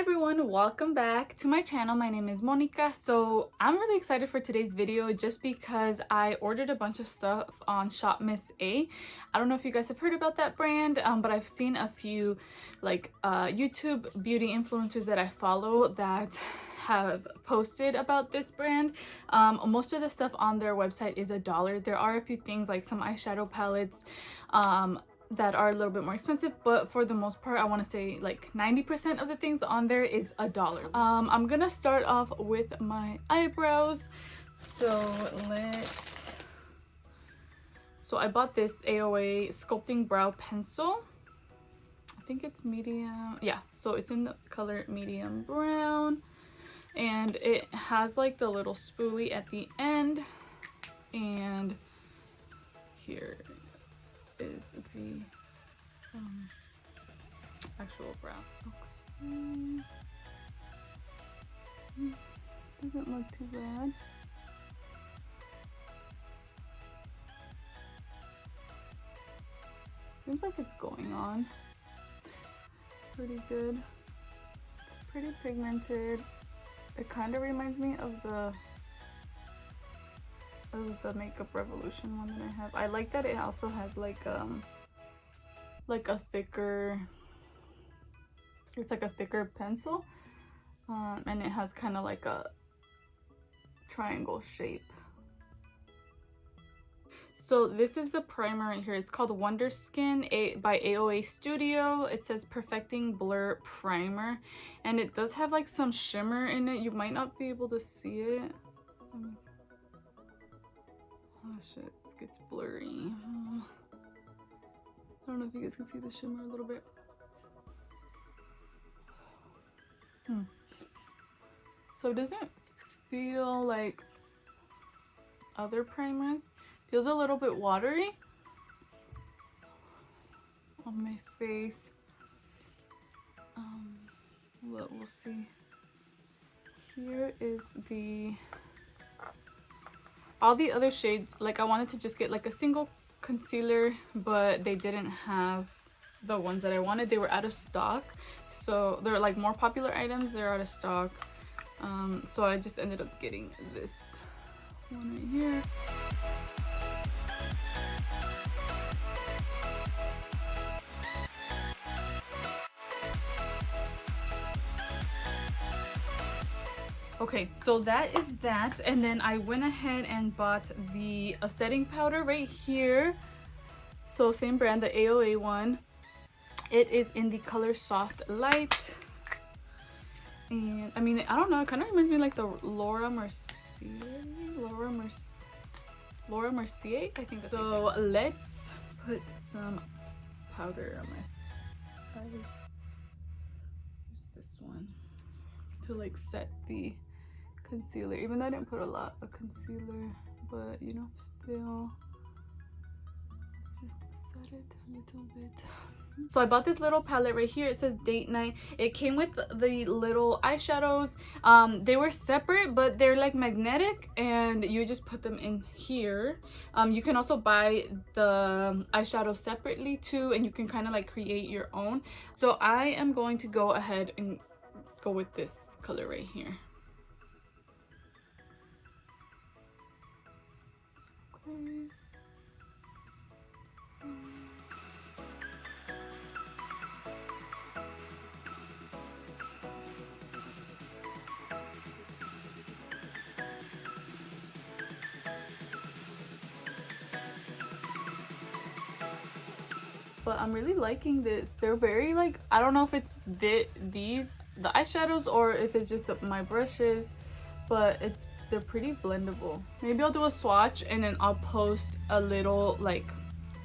everyone, welcome back to my channel. My name is Monica. So I'm really excited for today's video just because I ordered a bunch of stuff on Shop Miss A. I don't know if you guys have heard about that brand, but I've seen a few like YouTube beauty influencers that I follow that have posted about this brand. Most of the stuff on their website is $1. There are a few things like some eyeshadow palettes that are a little bit more expensive, but for the most part I want to say like 90% of the things on there is $1. I'm gonna start off with my eyebrows. So I bought this AOA sculpting brow pencil. I think it's medium, yeah, so it's in the color medium brown, and it has like the little spoolie at the end, and here is the actual brow. Okay. Doesn't look too bad. Seems like it's going on pretty good. It's pretty pigmented. It kind of reminds me of the Makeup Revolution one that I have. I like that it also has like a thicker, it's like a thicker pencil, and it has kind of like a triangle shape. So this is the primer right here. It's called Wonder Skin by AOA Studio. It says Perfecting Blur Primer, and it does have like some shimmer in it. You might not be able to see it. Oh shit, this gets blurry. I don't know if you guys can see the shimmer a little bit. So it doesn't feel like other primers. Feels a little bit watery on my face. We'll see. Here is all the other shades. Like I wanted to just get like a single concealer, but they didn't have the ones that I wanted. They were out of stock, so they're like more popular items, they're out of stock. So I just ended up getting this one right here. Okay, so that is that, and then I went ahead and bought a setting powder right here. So same brand, the AOA one. It is in the color Soft Light, and I mean, I don't know, it kind of reminds me like the Laura Mercier, I think that's so. Let's put some powder on my eyes. Use this one to like set the concealer, even though I didn't put a lot of concealer, but you know, still, let's just set it a little bit. So I bought this little palette right here. It says Date Night. It came with the little eyeshadows. They were separate, but they're like magnetic, and you just put them in here. You can also buy the eyeshadow separately too, and you can kind of like create your own. So I am going to go ahead and go with this color right here. Okay. But I'm really liking this. They're very like, I don't know if it's the eyeshadows or if it's just my brushes, but they're pretty blendable. Maybe I'll do a swatch and then I'll post a little like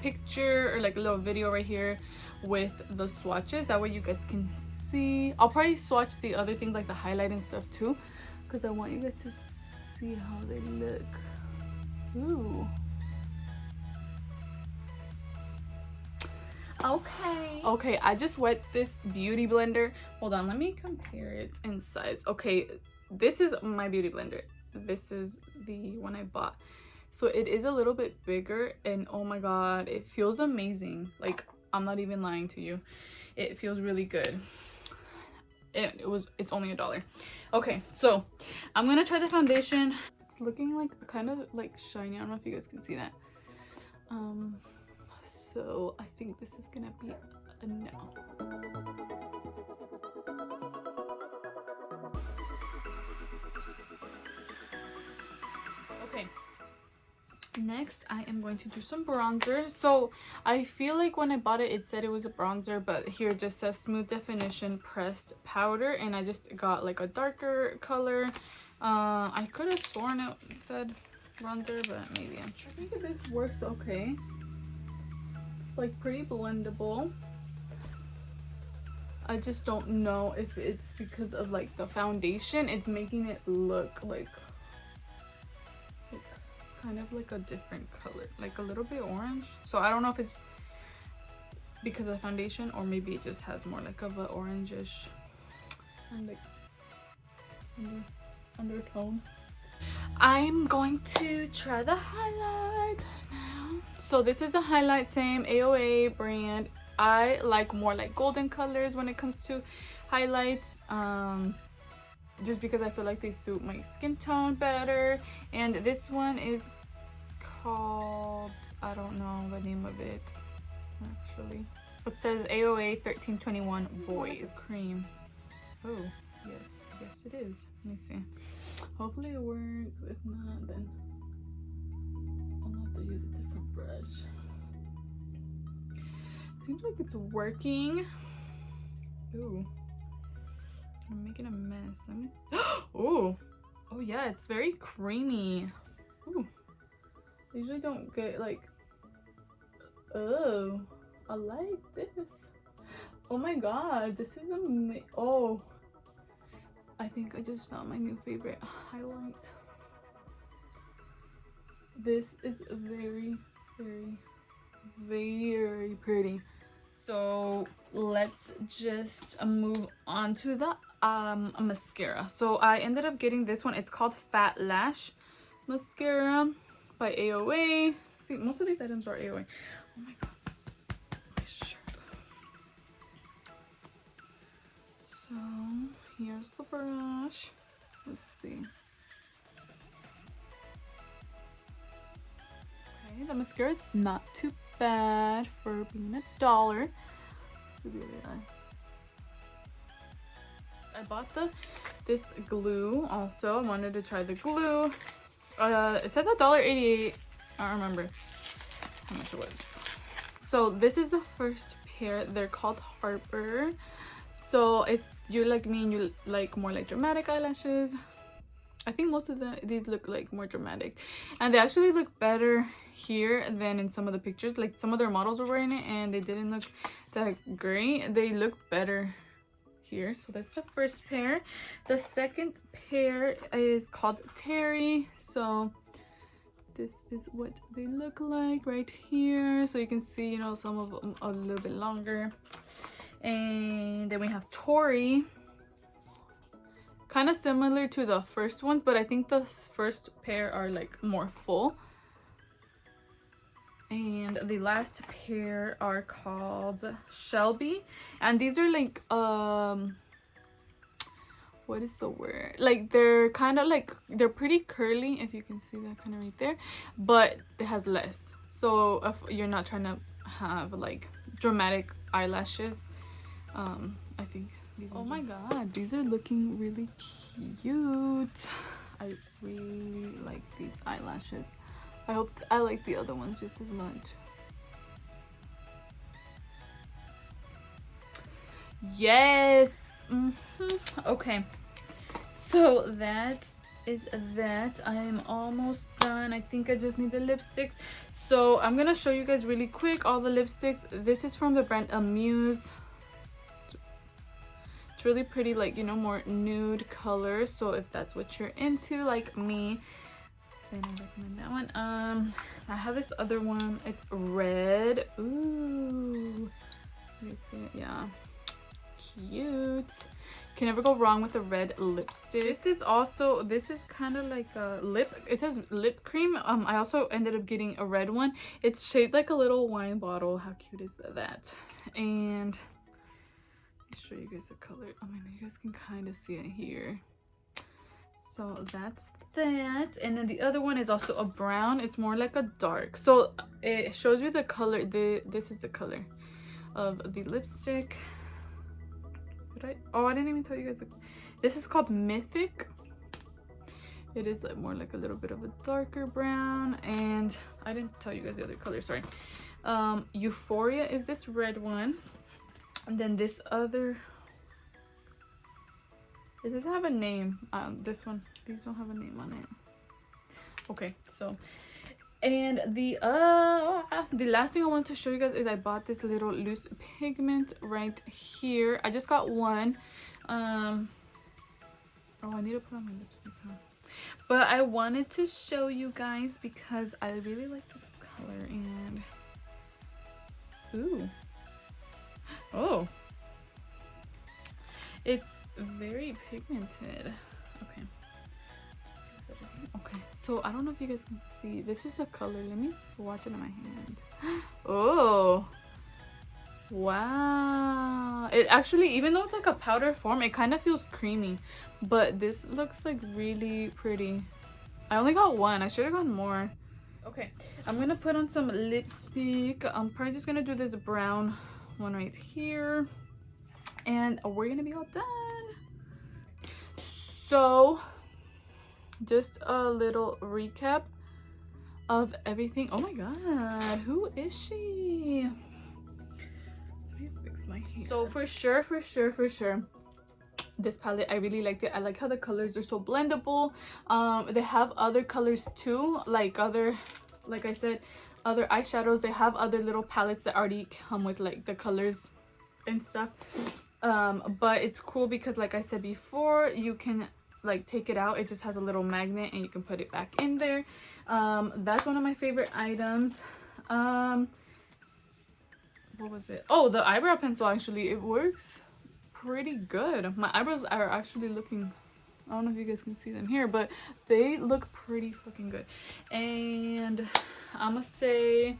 picture or like a little video right here with the swatches. That way you guys can see. I'll probably swatch the other things like the highlight and stuff too, because I want you guys to see how they look. Ooh. Okay, I just wet this beauty blender. Hold on, let me compare it in size. Okay, this is my beauty blender. This is the one I bought. So it is a little bit bigger, and oh my god, it feels amazing. Like, I'm not even lying to you. It feels really good. it's only $1. Okay, so I'm gonna try the foundation. It's looking like kind of like shiny. I don't know if you guys can see that. So I think this is gonna be a no. Okay, next I am going to do some bronzer. So I feel like when I bought it, it said it was a bronzer, but here it just says smooth definition pressed powder, and I just got like a darker color. I could have sworn it said bronzer, but maybe I'm sure. I think this works okay. It's like pretty blendable. I just don't know if it's because of like the foundation, it's making it look like kind of like a different color, like a little bit orange. So I don't know if it's because of the foundation, or maybe it just has more like of an orangish and like undertone. I'm going to try the highlight now. So this is the highlight, same AOA brand. I like more like golden colors when it comes to highlights, just because I feel like they suit my skin tone better. And this one is called, I don't know the name of it actually. It says AOA 1321 Boys Cream. Oh yes it is. Let me see. Hopefully it works. If not, then I'll have to use a different brush. Seems like it's working. Ooh, I'm making a mess. Let me. Oh yeah, it's very creamy. Ooh, I usually don't get like. Oh, I like this. Oh my god, this is amazing. Oh, I think I just found my new favorite highlight. This is very pretty. So let's just move on to the mascara. So I ended up getting this one. It's called Fat Lash Mascara by AOA. See, most of these items are AOA. Oh my god, my shirt. So here's the brush. Let's see. Okay, the mascara is not too bad for being $1. Let's do the other eye. I bought this glue also. I wanted to try the glue. It says $1.88. I don't remember how much it was. So this is the first pair. They're called Harper. So if you're like me and you like more like dramatic eyelashes, I think most of these look like more dramatic, and they actually look better here than in some of the pictures. Like some of their models were wearing it and they didn't look that great. They look better here. So that's the first pair. The second pair is called Tori. So this is what they look like right here. So you can see, you know, some of them a little bit longer. And then we have Tori. Kind of similar to the first ones, but I think the first pair are like more full. And the last pair are called Shelby, and these are like what is the word, like they're kind of like, they're pretty curly, if you can see that kind of right there, but it has less. So if you're not trying to have like dramatic eyelashes, I think these, oh my god, these are looking really cute. I really like these eyelashes. I hope I like the other ones just as much. Yes. Okay, so that is that. I am almost done. I think I just need the lipsticks. So I'm gonna show you guys really quick all the lipsticks. This is from the brand Amuse. It's really pretty, like, you know, more nude colors. So if that's what you're into, like me, then I recommend that one. I have this other one. It's red. Ooh, let me see it. Yeah, cute. Can never go wrong with a red lipstick. This is also, this is kind of like a lip, it says lip cream. I also ended up getting a red one. It's shaped like a little wine bottle. How cute is that? And show you guys the color. I mean, you guys can kind of see it here. So that's that. And then the other one is also a brown. It's more like a dark. So it shows you the color. This is the color of the lipstick. I didn't even tell you guys. This is called Mythic. It is like more like a little bit of a darker brown. And I didn't tell you guys the other color, sorry. Euphoria is this red one. And then this other, it doesn't have a name. This one, these don't have a name on it. Okay, so, and the last thing I want to show you guys is I bought this little loose pigment right here. I just got one. Oh, I need to put on my lipstick, huh? But I wanted to show you guys because I really like this color. And ooh, oh, it's very pigmented. Okay, so I don't know if you guys can see. This is the color. Let me swatch it in my hand. Oh, wow. It actually, even though it's like a powder form, it kind of feels creamy. But this looks like really pretty. I only got one. I should have gotten more. Okay, I'm gonna put on some lipstick. I'm probably just gonna do this brown one right here. And we're gonna be all done. So, just a little recap of everything. Oh my god, who is she? Let me fix my hair. So for sure, this palette, I really liked it. I like how the colors are so blendable. They have other colors too, like I said, other eyeshadows. They have other little palettes that already come with like the colors and stuff. But it's cool because, like I said before, you can like take it out. It just has a little magnet and you can put it back in there. That's one of my favorite items. What was it? Oh, the eyebrow pencil, actually, it works pretty good. My eyebrows are actually looking, I don't know if you guys can see them here, but they look pretty fucking good. And I'm gonna say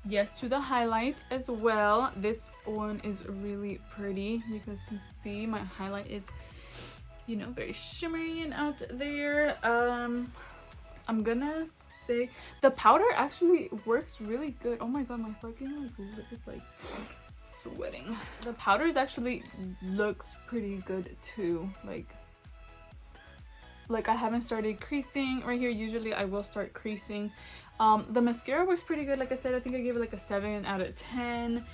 yes to the highlights as well. This one is really pretty. You guys can see my highlight is, you know, very shimmery and out there. I'm gonna say the powder actually works really good. Oh my god, my fucking like lip is like sweating. The powders actually looks pretty good too. Like I haven't started creasing right here. Usually I will start creasing. The mascara works pretty good. Like I said, I think I gave it like a 7 out of 10.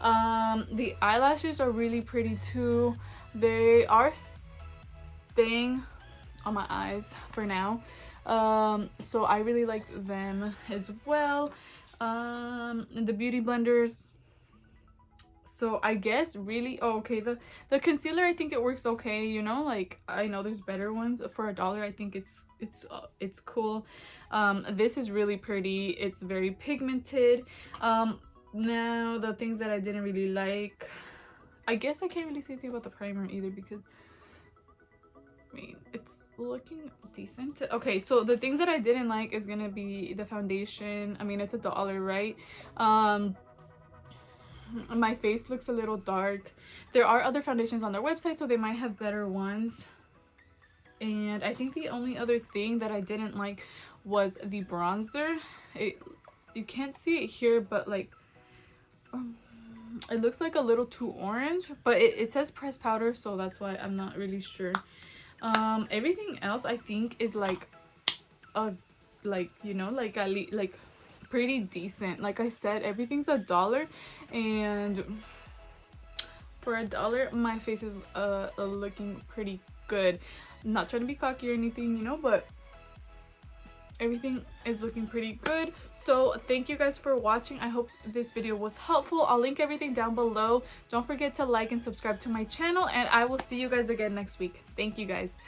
The eyelashes are really pretty too. They are staying on my eyes for now. So I really like them as well. The beauty blenders, so I guess really, oh, okay, the concealer, I think it works okay, you know, like I know there's better ones. For $1, I think it's cool. This is really pretty. It's very pigmented. Now the things that I didn't really like, I guess I can't really say anything about the primer either because I mean it's looking decent. Okay, so the things that I didn't like is gonna be the foundation. I mean, it's $1, right? My face looks a little dark. There are other foundations on their website, so they might have better ones. And I think the only other thing that I didn't like was the bronzer. You can't see it here, but like it looks like a little too orange, but it says pressed powder, so that's why I'm not really sure. Everything else I think is like you know, like pretty decent. Like I said, everything's $1, and for $1 my face is looking pretty good. I'm not trying to be cocky or anything, you know, but everything is looking pretty good. So thank you guys for watching. I hope this video was helpful. I'll link everything down below. Don't forget to like and subscribe to my channel, and I will see you guys again next week. Thank you guys.